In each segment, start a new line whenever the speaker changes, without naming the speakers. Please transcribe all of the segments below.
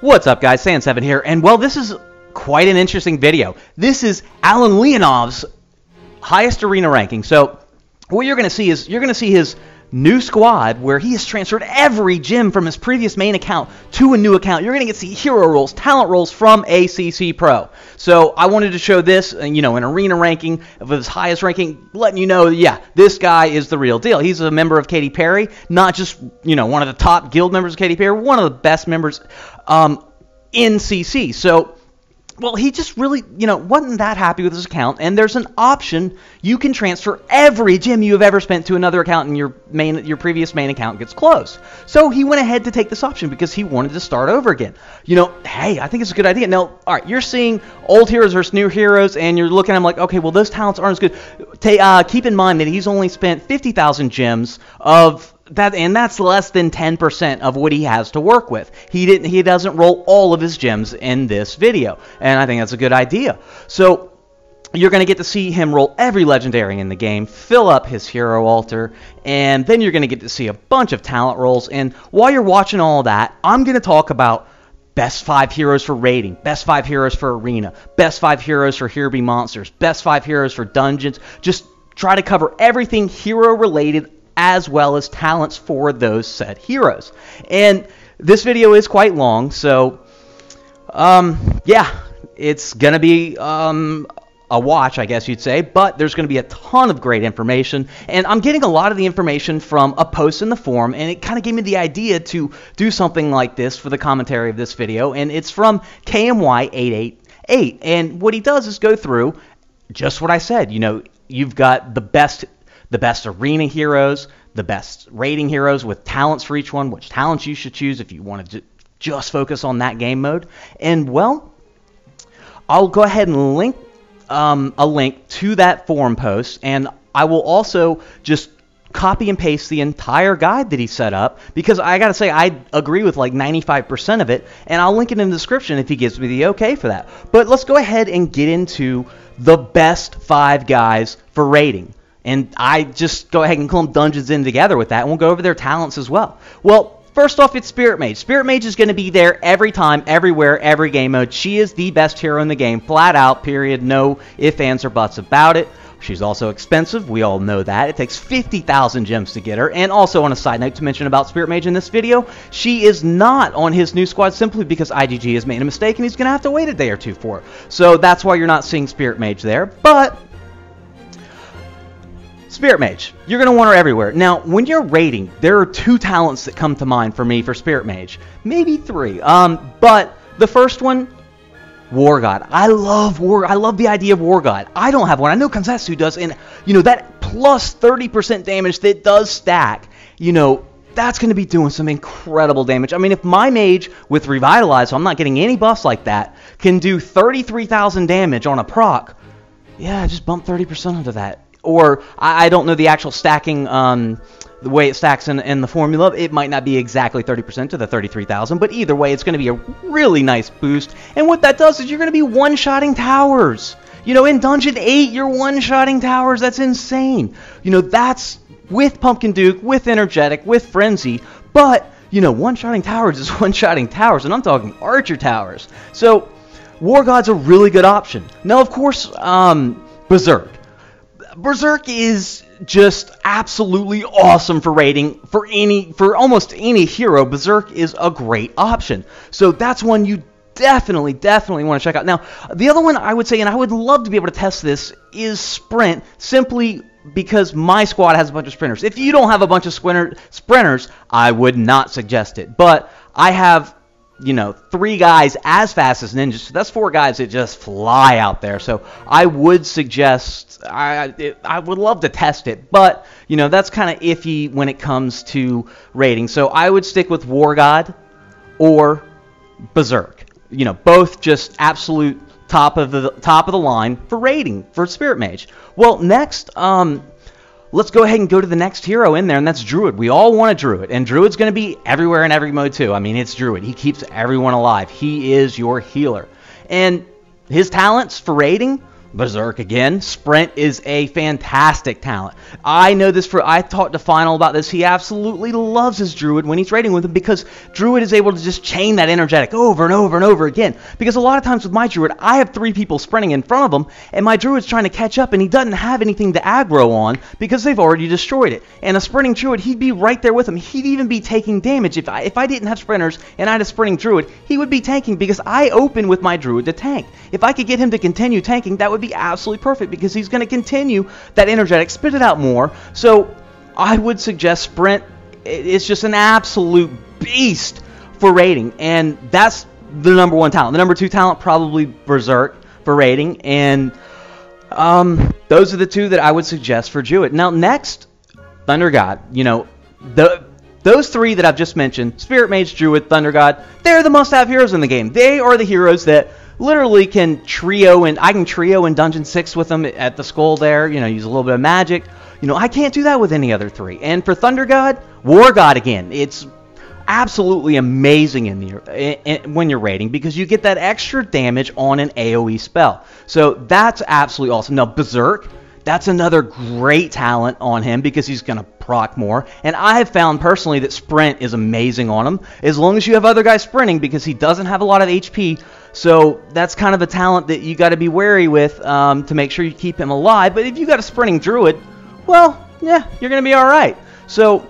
What's up, guys? Sand7 here, and well, this is quite an interesting video. This is Alanianov's highest arena ranking. So what you're going to see is his new squad where he has transferred every gem from his previous main account to a new account. You're going to get to see hero rolls, talent rolls from ACC Pro. So I wanted to show this, an arena ranking of his highest ranking, letting you know, yeah, this guy is the real deal. He's a member of Katy Perry, not just, one of the top guild members of Katy Perry, one of the best members in CC. So, well, he just really, wasn't that happy with his account, and there's an option you can transfer every gem you have ever spent to another account, and your previous main account gets closed. So he went ahead to take this option because he wanted to start over again. Hey, I think it's a good idea. Now, all right, you're seeing old heroes versus new heroes, and you're looking at them like, okay, well, those talents aren't as good. Keep in mind that he's only spent 50,000 gems of that, and that's less than 10% of what he has to work with. He doesn't roll all of his gems in this video, and I think that's a good idea. So you're going to get to see him roll every legendary in the game, fill up his hero altar, and then you're going to get to see a bunch of talent rolls. And while you're watching all that, I'm going to talk about best 5 heroes for raiding, best 5 heroes for arena, best 5 heroes for Here Be Monsters, best 5 heroes for dungeons. Just try to cover everything hero related as well as talents for those said heroes. And this video is quite long, so yeah, it's gonna be a watch, I guess you'd say, but there's going to be a ton of great information, and I'm getting a lot of the information from a post in the forum, and it kind of gave me the idea to do something like this for the commentary of this video, and it's from KMY888, and what he does is go through just what I said. You've got the best arena heroes, the best raiding heroes with talents for each one, which talents you should choose if you want to just focus on that game mode, and well, I'll go ahead and link a link to that forum post, and I will also just copy and paste the entire guide that he set up, because I gotta say I agree with like 95% of it, and I'll link it in the description if he gives me the okay for that. But let's go ahead and get into the best 5 guys for raiding, and I just go ahead and clump dungeons in together with that, and we'll go over their talents as well. Well, first off, it's Spirit Mage. Spirit Mage is going to be there every time, everywhere, every game mode. She is the best hero in the game, flat out, period. No ifs, ands, or buts about it. She's also expensive. We all know that. It takes 50,000 gems to get her. And also, on a side note to mention about Spirit Mage in this video, she is not on his new squad simply because IGG has made a mistake and he's going to have to wait a day or two for her. So that's why you're not seeing Spirit Mage there. But Spirit Mage, you're going to want her everywhere. Now, when you're raiding, there are 2 talents that come to mind for me for Spirit Mage. Maybe 3. But the first one, War God. I love the idea of War God. I don't have one. I know Kanzetsu does, and that plus 30% damage that does stack, that's going to be doing some incredible damage. I mean, if my mage with Revitalize, so I'm not getting any buffs like that, can do 33,000 damage on a proc, yeah, just bump 30% onto that. Or, I don't know the actual stacking, the way it stacks in the formula. It might not be exactly 30% to the 33,000, but either way, it's going to be a really nice boost. And what that does is you're going to be one-shotting towers. In Dungeon 8, you're one-shotting towers. That's insane. That's with Pumpkin Duke, with Energetic, with Frenzy, but, one-shotting towers is one-shotting towers, and I'm talking Archer towers. So, War God's a really good option. Now, of course, Berserk. Berserk is just absolutely awesome for raiding for almost any hero. Berserk is a great option. So that's one you definitely want to check out. Now, the other one I would say, and I would love to be able to test this, is Sprint, simply because my squad has a bunch of sprinters. If you don't have a bunch of sprinters, I would not suggest it. But I have 3 guys as fast as ninjas, so that's 4 guys that just fly out there. So I would suggest, I would love to test it, but that's kind of iffy when it comes to raiding. So I would stick with War God or Berserk. Both just absolute top of the line for raiding for Spirit Mage. Well, next, let's go ahead and go to the next hero in there, and that's Druid. We all want a Druid, and Druid's going to be everywhere in every mode too. I mean, it's Druid. He keeps everyone alive. He is your healer. And his talents for raiding, Berserk again. Sprint is a fantastic talent. I know this I talked to Final about this. He absolutely loves his Druid when he's raiding with him because Druid is able to just chain that energetic over and over and over again. Because a lot of times with my Druid, I have 3 people sprinting in front of him, and my Druid's trying to catch up, and he doesn't have anything to aggro on because they've already destroyed it. And a sprinting Druid, he'd be right there with him. He'd even be taking damage. If I didn't have sprinters and I had a sprinting Druid, he would be tanking because I open with my Druid to tank. If I could get him to continue tanking, that would be absolutely perfect because he's going to continue that energetic, spit it out more. So I would suggest Sprint is just an absolute beast for raiding, and that's the number 1 talent. The number 2 talent, probably Berserk for raiding, and those are the 2 that I would suggest for Druid. Now next, Thunder God. You know, those 3 that I've just mentioned, Spirit Mage, Druid, Thunder God, they're the must-have heroes in the game. They are the heroes that literally can trio, and I can trio in Dungeon 6 with them at the skull there, you know, use a little bit of magic. You know, I can't do that with any other 3. And for Thunder God, War God again, it's absolutely amazing when you're raiding because you get that extra damage on an AoE spell. So that's absolutely awesome. Now Berserk, that's another great talent on him because he's going to proc more. And I have found personally that Sprint is amazing on him as long as you have other guys sprinting because he doesn't have a lot of HP. So that's kind of a talent that you got to be wary with to make sure you keep him alive. But if you got a sprinting Druid, well, yeah, you're going to be all right. So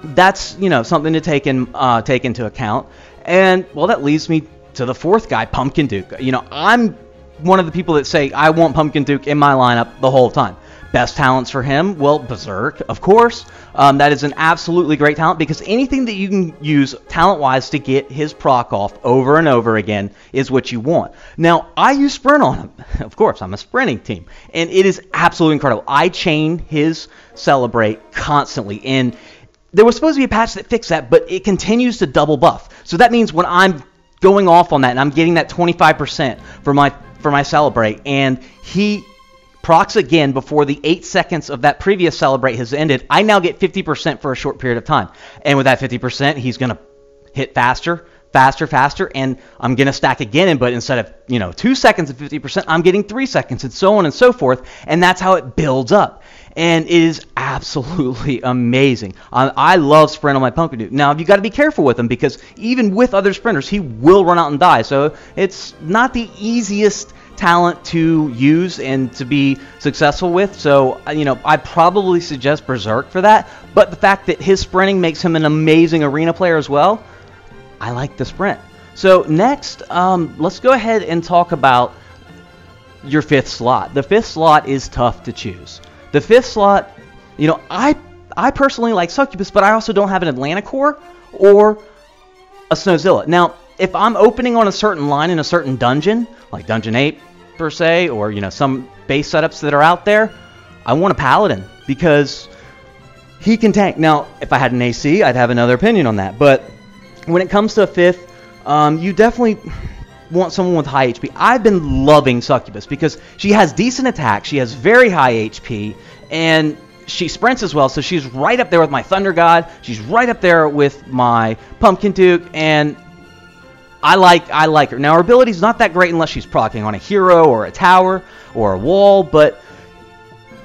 that's, you know, something to take into account. And, well, that leads me to the 4th guy, Pumpkin Duke. You know, I'm one of the people that say I want Pumpkin Duke in my lineup the whole time. Best talents for him, well, Berserk, of course. That is an absolutely great talent because anything that you can use talent-wise to get his proc off over and over again is what you want. Now, I use Sprint on him. Of course, I'm a sprinting team, and it is absolutely incredible. I chain his Celebrate constantly, and there was supposed to be a patch that fixed that, but it continues to double buff. So that means when I'm going off on that and I'm getting that 25% for my Celebrate, and he procs again before the 8 seconds of that previous Celebrate has ended, I now get 50% for a short period of time. And with that 50%, he's going to hit faster, and I'm going to stack again, but instead of, you know, 2 seconds of 50%, I'm getting 3 seconds, and so on and so forth, and that's how it builds up. And it is absolutely amazing. I love Sprint on my Pumpkin Duke. Now, you got to be careful with him because even with other sprinters, he will run out and die. So it's not the easiest talent to use and to be successful with. So, you know, I probably suggest Berserk for that. But the fact that his sprinting makes him an amazing arena player as well, I like the Sprint. So next, let's go ahead and talk about your 5th slot. The 5th slot is tough to choose. The 5th slot, you know, I personally like Succubus, but I also don't have an Atlanticore or a Snowzilla. Now, if I'm opening on a certain line in a certain dungeon, like Dungeon 8 per se, or, you know, some base setups that are out there, I want a Paladin because he can tank. Now, if I had an AC, I'd have another opinion on that. But when it comes to a 5th, you definitely want someone with high HP. I've been loving Succubus because she has decent attack, she has very high HP, and she sprints as well, so she's right up there with my Thunder God, she's right up there with my Pumpkin Duke, and I like her. Now, her ability's not that great unless she's proccing on a hero or a tower or a wall, but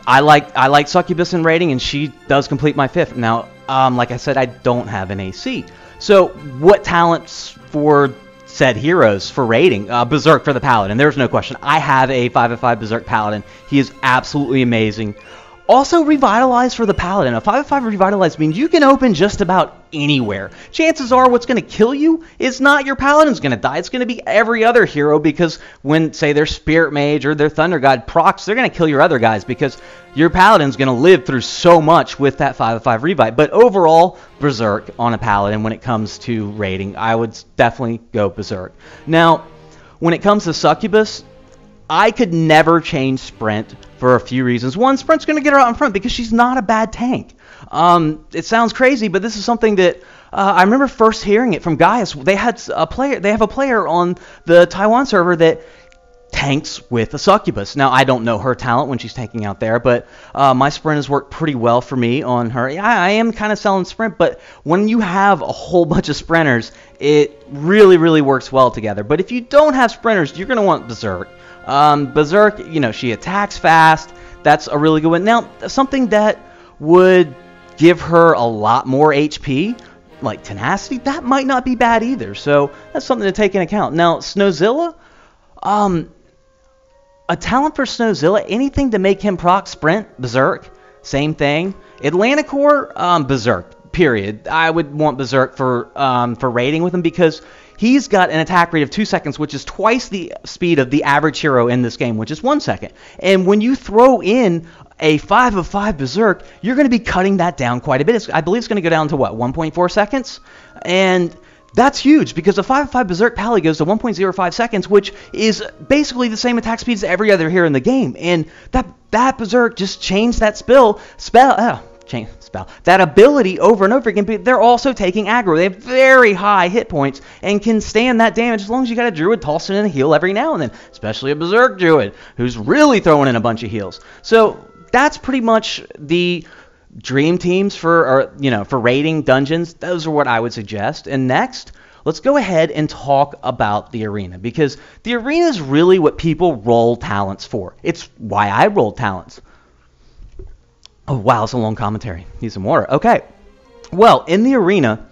I like Succubus in raiding, and she does complete my 5th. Now, like I said, I don't have an AC. So, what talents for said heroes for raiding? Berserk for the Paladin. There's no question. I have a 5/5 Berserk Paladin. He is absolutely amazing. Also, Revitalize for the Paladin. A 5/5 Revitalize means you can open just about anywhere. Chances are what's going to kill you is not your Paladin's going to die. It's going to be every other hero because when, say, their Spirit Mage or their Thunder God procs, they're going to kill your other guys because your Paladin's going to live through so much with that 5/5 Revive. But overall, Berserk on a Paladin when it comes to raiding, I would definitely go Berserk. Now, when it comes to Succubus, I could never change Sprint for a few reasons. One, Sprint's going to get her out in front because she's not a bad tank. It sounds crazy, but this is something that I remember first hearing it from Gaius. They have a player on the Taiwan server that tanks with a Succubus. Now, I don't know her talent when she's tanking out there, but my Sprint has worked pretty well for me on her. I am kind of selling Sprint, but when you have a whole bunch of Sprinters, it really, really works well together. But if you don't have Sprinters, you're going to want Berserk. Berserk, you know, she attacks fast. That's a really good one. Now, something that would give her a lot more HP, like tenacity, that might not be bad either. So that's something to take into account. Now, Snowzilla, a talent for Snowzilla, anything to make him proc sprint, Berserk, same thing. Atlanticor, Berserk, period. I would want Berserk for raiding with him because he's got an attack rate of 2 seconds, which is twice the speed of the average hero in this game, which is 1 second. And when you throw in a 5 of 5 Berserk, you're going to be cutting that down quite a bit. I believe it's going to go down to, what, 1.4 seconds? And that's huge because a 5 of 5 Berserk Pally goes to 1.05 seconds, which is basically the same attack speed as every other hero in the game. And that Berserk just changed that spell. That ability over and over again. They're also taking aggro. They have very high hit points and can stand that damage as long as you got a Druid tossing in a heal every now and then, especially a Berserk Druid who's really throwing in a bunch of heals. So that's pretty much the dream teams for raiding dungeons. Those are what I would suggest. And next, let's go ahead and talk about the arena, because the arena is really what people roll talents for. It's why I roll talents. Oh, wow, it's a long commentary. Need some water. Okay. Well, in the arena,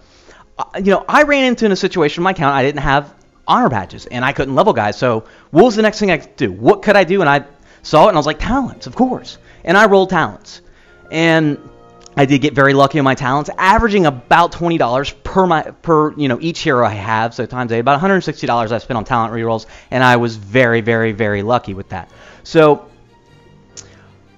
I ran into a situation in my account. I didn't have honor badges, and I couldn't level guys. So what was the next thing I could do? What could I do? And I saw it, and I was like, talents, of course. And I rolled talents. And I did get very lucky on my talents, averaging about $20 per each hero I have. So times 8, about $160 I spent on talent rerolls, and I was very, very, very lucky with that. So,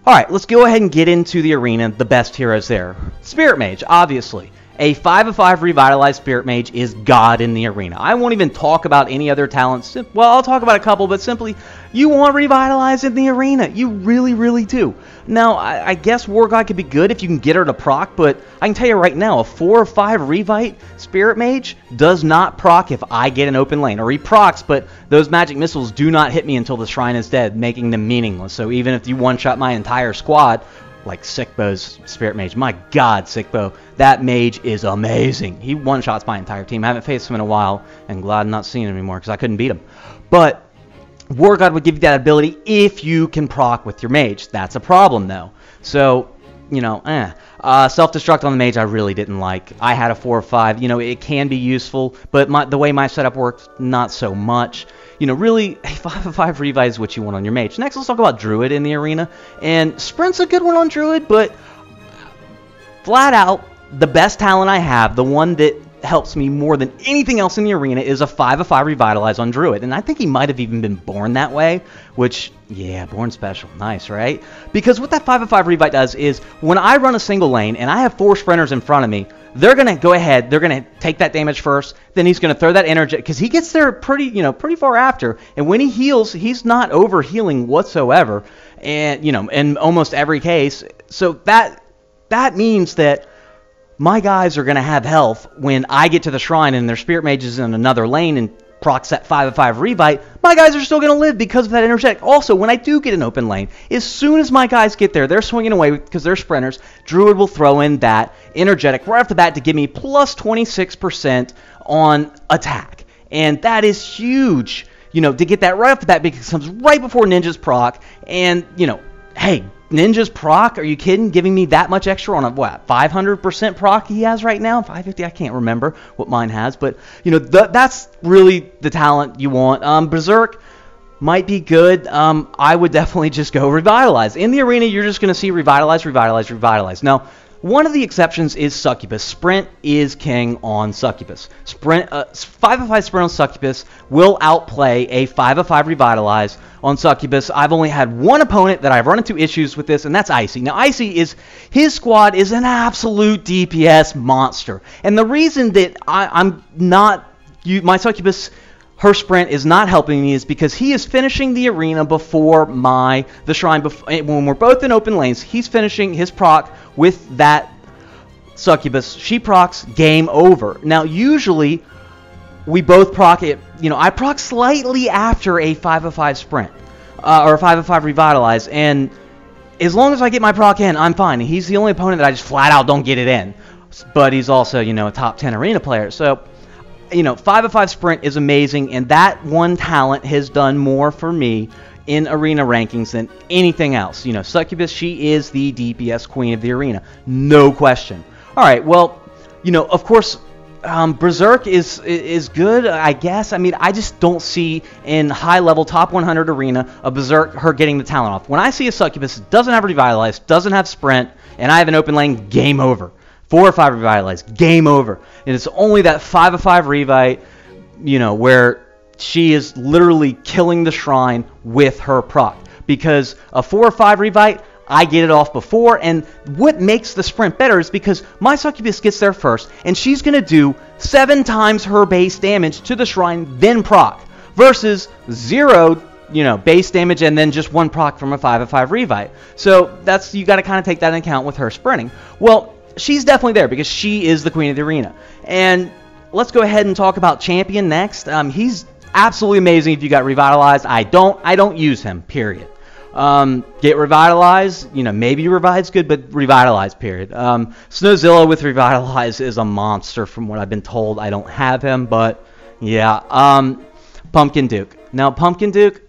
all right, let's go ahead and get into the arena. The best heroes there. Spirit Mage, obviously. A 5 of 5 revitalized Spirit Mage is God in the arena. I won't even talk about any other talents. Well, I'll talk about a couple, but simply, you want revitalized in the arena. You really, really do. Now, I guess War God could be good if you can get her to proc, but I can tell you right now, a 4 or 5 Revite Spirit Mage does not proc if I get an open lane. Or he procs, but those magic missiles do not hit me until the shrine is dead, making them meaningless. So even if you one-shot my entire squad, like Sickbow's Spirit Mage. My God, Sickbow. That mage is amazing. He one-shots my entire team. I haven't faced him in a while, and glad I'm not seeing him anymore because I couldn't beat him. But War God would give you that ability if you can proc with your mage. That's a problem, though. So, self-destruct on the mage I really didn't like. I had a 4 or 5. It can be useful, but the way my setup works, not so much. Really, a 5 of 5 revive is what you want on your mage. Next, let's talk about Druid in the arena. And Sprint's a good one on Druid, but flat out, the best talent I have, the one that helps me more than anything else in the arena, is a 5 of 5 revitalize on Druid. And I think he might have even been born that way, which, yeah, born special. Nice, right? Because what that 5 of 5 revite does is, when I run a single lane and I have 4 sprinters in front of me, they're going to go ahead, they're going to take that damage first, then he's going to throw that energy, because he gets there pretty far after, and when he heals, he's not over-healing whatsoever, and, in almost every case. So that means that my guys are going to have health when I get to the shrine and their Spirit Mage is in another lane and procs that 5 of 5 revite. My guys are still going to live because of that energetic. Also, when I do get an open lane, as soon as my guys get there, they're swinging away because they're sprinters. Druid will throw in that energetic right off the bat to give me plus 26% on attack. And that is huge, to get that right off the bat, because it comes right before Ninja's proc. And, hey, Ninja's proc, are you kidding? Giving me that much extra on a, 500% proc he has right now? 550, I can't remember what mine has. But, that's really the talent you want. Berserk might be good. I would definitely just go Revitalize. In the arena, you're just going to see Revitalize, Revitalize, Revitalize. Now, one of the exceptions is Succubus. Sprint is king on Succubus. 5 of 5 Sprint on Succubus will outplay a 5 of 5 Revitalize on Succubus. I've only had one opponent that I've run into issues with this, and that's Icy. Now, Icy his squad is an absolute DPS monster. And the reason that my Succubus, her sprint is not helping me is because he is finishing the arena before the shrine. When we're both in open lanes, he's finishing his proc with that Succubus. She procs, game over. Now, usually, we both proc it. I proc slightly after a 5 of 5 sprint, or a 5 of 5 revitalize, and as long as I get my proc in, I'm fine. He's the only opponent that I just flat out don't get it in. But he's also, a top 10 arena player. So, 5 of 5 sprint is amazing, and that one talent has done more for me in arena rankings than anything else. You know, Succubus, she is the DPS queen of the arena. No question. All right, well, you know, of course, Berserk is good, I guess. I mean, I just don't see in high-level top 100 arena a Berserk her getting the talent off. When I see a Succubus, doesn't have Revitalize, doesn't have Sprint, and I have an open lane, game over. 4 or 5 Revitalize, game over. And it's only that 5 of 5 Revite, you know, where she is literally killing the shrine with her proc. Because a 4 or 5 Revite, I get it off before, and what makes the sprint better is because my Succubus gets there first, and she's going to do 7 times her base damage to the shrine, then proc, versus 0, you know, base damage and then just 1 proc from a 5 of 5 Revite. So that's, you got to kind of take that into account with her sprinting. Well, she's definitely there because she is the queen of the arena. And let's go ahead and talk about Champion next. He's absolutely amazing if you got Revitalized. I don't use him, period. Get Revitalized, you know, maybe Revive's good, but Revitalize, period. Snowzilla with Revitalize is a monster from what I've been told. I don't have him, but yeah. Pumpkin Duke. Now, Pumpkin Duke,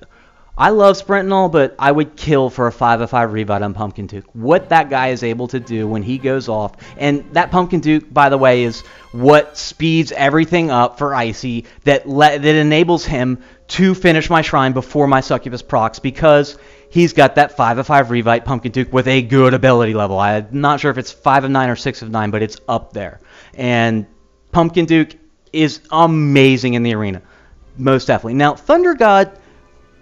I love Sprint and all, but I would kill for a 5 of 5 Revite on Pumpkin Duke. What that guy is able to do when he goes off, and that Pumpkin Duke, by the way, is what speeds everything up for Icy, that enables him to finish my shrine before my Succubus procs, because he's got that 5 of 5 Revite Pumpkin Duke with a good ability level. I'm not sure if it's 5 of 9 or 6 of 9, but it's up there. And Pumpkin Duke is amazing in the arena. Most definitely. Now, Thunder God,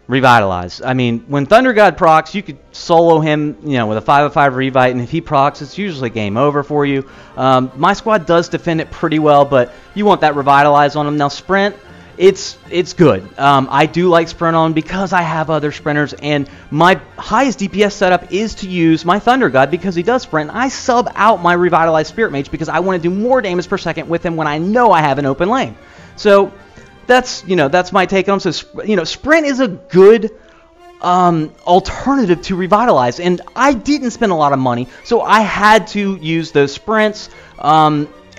Revitalize. I mean, when Thunder God procs, you could solo him, you know, with a 5 of 5 Revite, and if he procs, it's usually game over for you. My squad does defend it pretty well, but you want that Revitalize on him. Now, Sprint, it's good. I do like Sprint on because I have other sprinters, and my highest DPS setup is to use my Thunder God because he does sprint. I sub out my Revitalized Spirit Mage because I want to do more damage per second with him when I know I have an open lane. So that's, you know, that's my take on him. So, you know, Sprint is a good alternative to Revitalize, and I didn't spend a lot of money, so I had to use those sprints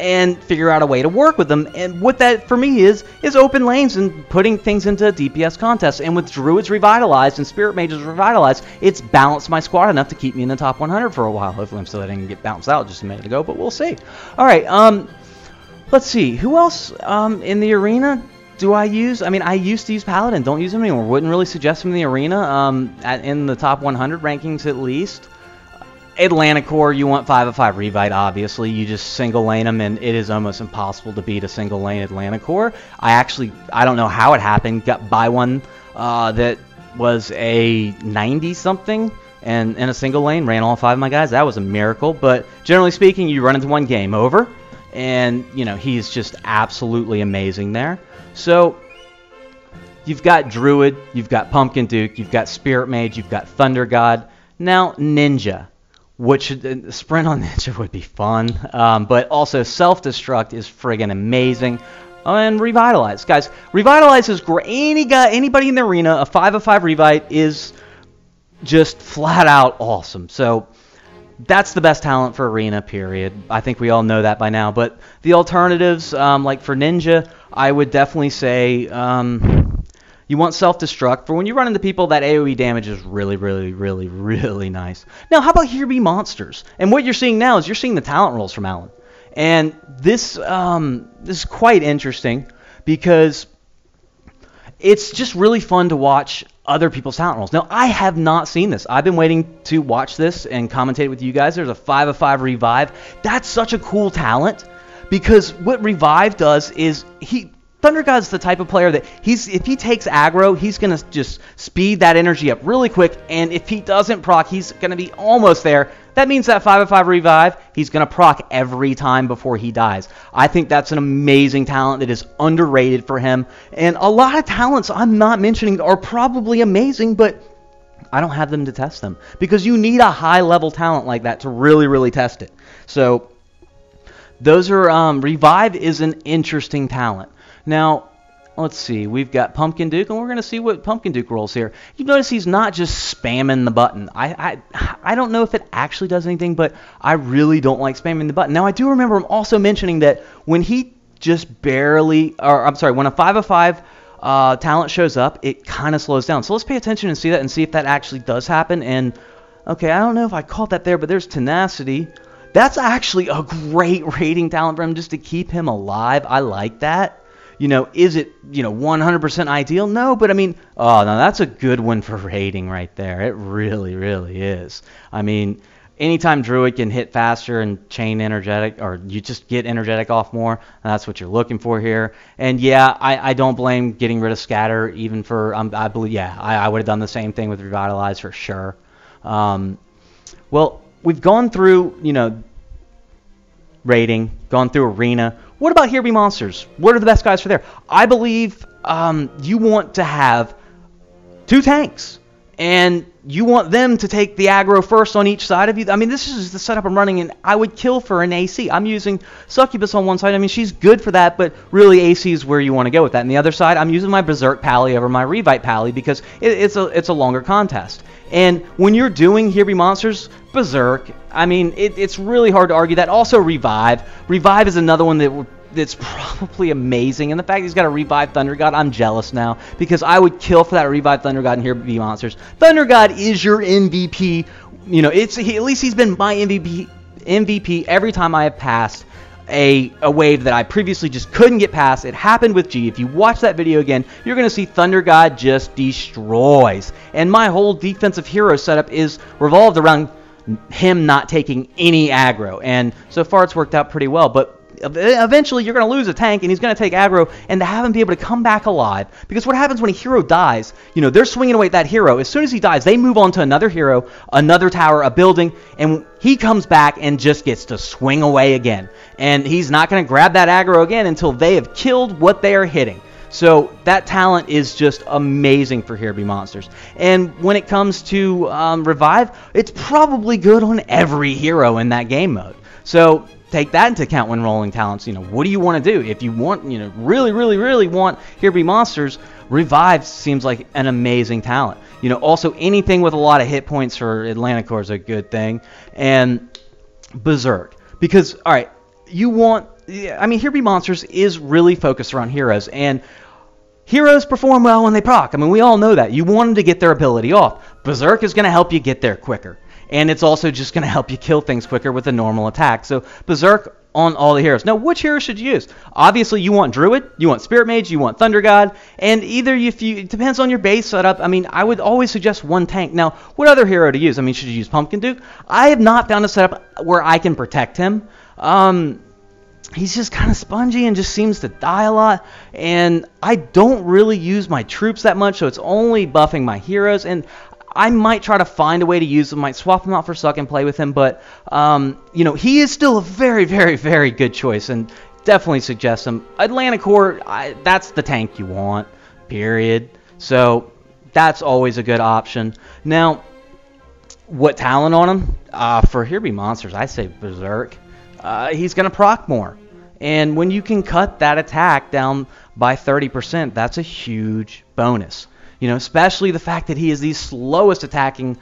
and figure out a way to work with them. And what that for me is open lanes and putting things into DPS contests. And with Druids Revitalized and Spirit Mages Revitalized, it's balanced my squad enough to keep me in the top 100 for a while. Hopefully I'm still letting get bounced out just a minute ago, but we'll see. All right, let's see. Who else in the arena do I use? I mean, I used to use Paladin. Don't use him anymore. Wouldn't really suggest him in the arena, in the top 100 rankings at least. Atlanticor, you want 5 of 5 Revite, obviously. You just single lane them, and it is almost impossible to beat a single lane Atlanticor. I don't know how it happened. Got by one that was a 90-something, and in a single lane, ran all 5 of my guys. That was a miracle. But generally speaking, you run into one, game over. And, you know, he's just absolutely amazing there. So you've got Druid, you've got Pumpkin Duke, you've got Spirit Mage, you've got Thunder God. Now, Ninja. Which sprint on Ninja would be fun, but also self-destruct is friggin' amazing. And Revitalize, guys, Revitalize is great. Anybody in the arena, a 5 of 5 Revite is just flat out awesome. So that's the best talent for arena, period. I think we all know that by now. But the alternatives, like for Ninja, I would definitely say you want self-destruct. For when you run into people, that AoE damage is really, really, really, really nice. Now, how about Here Be Monsters? And what you're seeing now is you're seeing the talent rolls from Alan. And this is quite interesting because it's just really fun to watch other people's talent rolls. Now, I have not seen this. I've been waiting to watch this and commentate with you guys. There's a 5 of 5 Revive. That's such a cool talent because what Revive does is Thunder God's the type of player that if he takes aggro, he's going to just speed that energy up really quick, and if he doesn't proc, he's going to be almost there. That means that 5 of 5 Revive, he's going to proc every time before he dies. I think that's an amazing talent that is underrated for him, and a lot of talents I'm not mentioning are probably amazing, but I don't have them to test them, because you need a high-level talent like that to really, really test it. So those are, Revive is an interesting talent. Now, let's see. We've got Pumpkin Duke, and we're going to see what Pumpkin Duke rolls here. You notice he's not just spamming the button. I don't know if it actually does anything, but I really don't like spamming the button. Now, I do remember him also mentioning that when he just barely, or I'm sorry, when a 5 of 5 talent shows up, it kind of slows down. So let's pay attention and see that, and see if that actually does happen. And okay, I don't know if I caught that there, but there's tenacity. That's actually a great rating talent for him, just to keep him alive. I like that. Is it 100% ideal? No, but I mean, oh no, that's a good one for rating right there. It really, really is. I mean, anytime Druid can hit faster and chain energetic, or you just get energetic off more, that's what you're looking for here. And yeah, I don't blame getting rid of Scatter, even for, I believe, yeah, I would have done the same thing with Revitalize for sure. Well, we've gone through, rating, gone through arena. What about Here Be Monsters? What are the best guys for there? I believe you want to have 2 tanks, and you want them to take the aggro first on each side of you. I mean, this is the setup I'm running, and I would kill for an AC. I'm using Succubus on one side. I mean, she's good for that, but really AC is where you want to go with that. And the other side, I'm using my Berserk Pally over my Revite Pally because it's a longer contest. And when you're doing Here Be Monsters, Berserk, I mean, it's really hard to argue that. Also, Revive. Revive is another one that's probably amazing. And the fact he's got a Revive Thunder God, I'm jealous now, because I would kill for that Revive Thunder God in Here Be Monsters. Thunder God is your MVP. At least he's been my MVP every time I have passed a wave that I previously just couldn't get past. It happened with G. If you watch that video again, you're going to see Thunder God just destroys. And my whole defensive hero setup is revolved around him not taking any aggro. And so far it's worked out pretty well. But eventually you're going to lose a tank, and he's going to take aggro, and to have him be able to come back alive, because what happens when a hero dies, they're swinging away at that hero. As soon as he dies, they move on to another hero, another tower, a building, and he comes back and just gets to swing away again. And he's not going to grab that aggro again until they have killed what they are hitting. So that talent is just amazing for Here Be Monsters. And when it comes to Revive, it's probably good on every hero in that game mode. So take that into account when rolling talents. What do you want to do? If you want, really, really, really want Here Be Monsters, Revive seems like an amazing talent. Also anything with a lot of hit points for Atlanticor is a good thing. And Berserk. Because, all right, Here Be Monsters is really focused around heroes, and heroes perform well when they proc. I mean, we all know that. You want them to get their ability off. Berserk is going to help you get there quicker. And it's also just going to help you kill things quicker with a normal attack. So Berserk on all the heroes. Now, which hero should you use? Obviously, you want Druid, you want Spirit Mage, you want Thunder God, and it depends on your base setup. I mean, I would always suggest one tank. Now, what other hero to use? I mean, should you use Pumpkin Duke? I have not found a setup where I can protect him. He's just kind of spongy and just seems to die a lot, and I don't really use my troops that much, so it's only buffing my heroes, and I might try to find a way to use them, might swap him out for Suck and play with him, but, he is still a very, very, very good choice, and definitely suggest him. Atlanticor, that's the tank you want, period. So that's always a good option. Now, what talent on him? For Here Be Monsters, I say Berserk. He's going to proc more. And when you can cut that attack down by 30%, that's a huge bonus. Especially the fact that he is the slowest attacking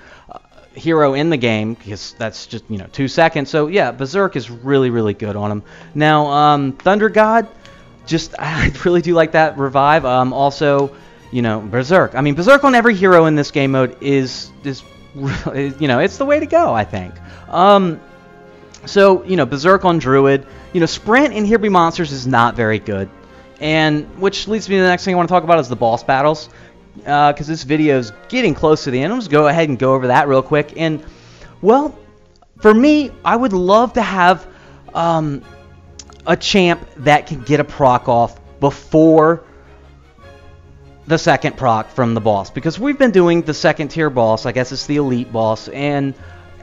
hero in the game, because that's just, 2 seconds. So, yeah, Berserk is really, really good on him. Now, Thunder God, I really do like that Revive. Also, Berserk. I mean, Berserk on every hero in this game mode is it's the way to go, I think. So, Berserk on Druid. Sprint in Here Be Monsters is not very good. And which leads me to the next thing I want to talk about is the boss battles. Because this video is getting close to the end. I'm just go ahead and go over that real quick. And, well, for me, I would love to have a champ that can get a proc off before the second proc from the boss. Because we've been doing the second tier boss. I guess it's the elite boss. And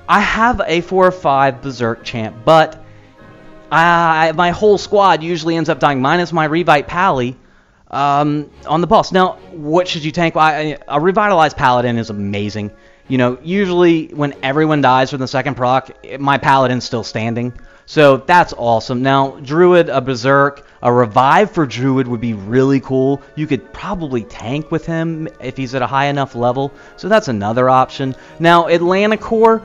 I have a 4 or 5 Berserk champ, but my whole squad usually ends up dying, minus my Revite Pally on the boss. Now, what should you tank? A Revitalized Paladin is amazing. Usually when everyone dies from the second proc, my Paladin's still standing. So that's awesome. Now, Druid, a Berserk, a Revive for Druid would be really cool. You could probably tank with him if he's at a high enough level. So that's another option. Now, Atlanticor,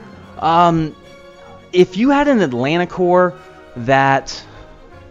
if you had an Atlanticor that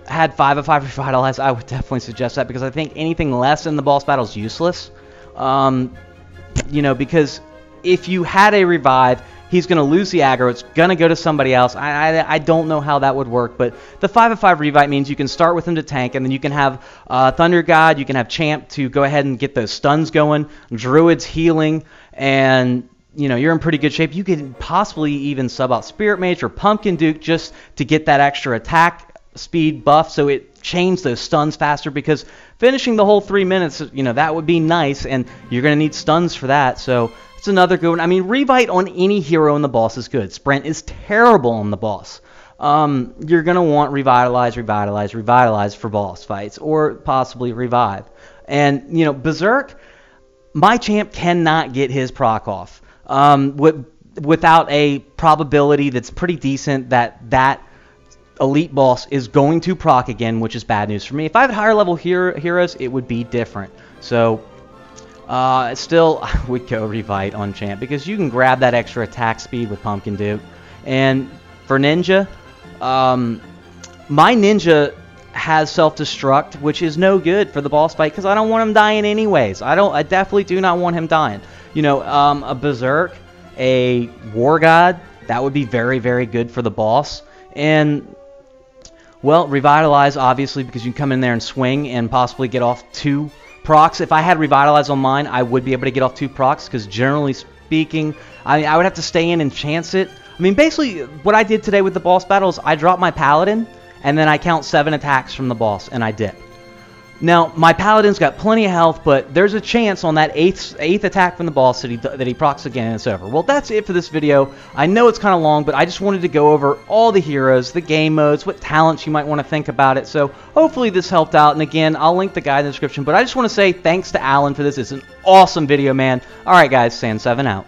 had 5 of 5 Revitalize, I would definitely suggest that, because I think anything less in the boss battle is useless. You know, because if you had a revive, he's going to lose the aggro. It's going to go to somebody else. I don't know how that would work, but the 5 of 5 revive means you can start with him to tank, and then you can have Thunder God, you can have Champ to go ahead and get those stuns going, Druid's healing, and you know, you're in pretty good shape. You could possibly even sub out Spirit Mage or Pumpkin Duke just to get that extra attack speed buff, so it chains those stuns faster, because finishing the whole 3 minutes, you know, that would be nice, and you're going to need stuns for that. So it's another good one. I mean, Revite on any hero in the boss is good. Sprint is terrible on the boss. You're going to want Revitalize, Revitalize, Revitalize for boss fights, or possibly Revive. And, you know, Berserk, my champ cannot get his proc off without a probability that's pretty decent that elite boss is going to proc again, which is bad news for me. If I had higher level heroes, it would be different. So still, I would go Revite on champ, because you can grab that extra attack speed with Pumpkin Duke. And for Ninja, my Ninja has self-destruct, which is no good for the boss fight, because I don't want him dying anyways. I definitely do not want him dying. You know, a Berserk, a War God, that would be very, very good for the boss. And, well, Revitalize, obviously, because you can come in there and swing and possibly get off 2 procs. If I had Revitalize on mine, I would be able to get off 2 procs, because generally speaking, I would have to stay in and chance it. I mean, basically, what I did today with the boss battle is I dropped my Paladin, and then I count 7 attacks from the boss, and I dip. Now, my Paladin's got plenty of health, but there's a chance on that 8th attack from the boss that he procs again and it's over. Well, that's it for this video. I know it's kind of long, but I just wanted to go over all the heroes, the game modes, what talents you might want to think about it. So hopefully this helped out. And again, I'll link the guide in the description. But I just want to say thanks to Alan for this. It's an awesome video, man. All right, guys, Sand7 out.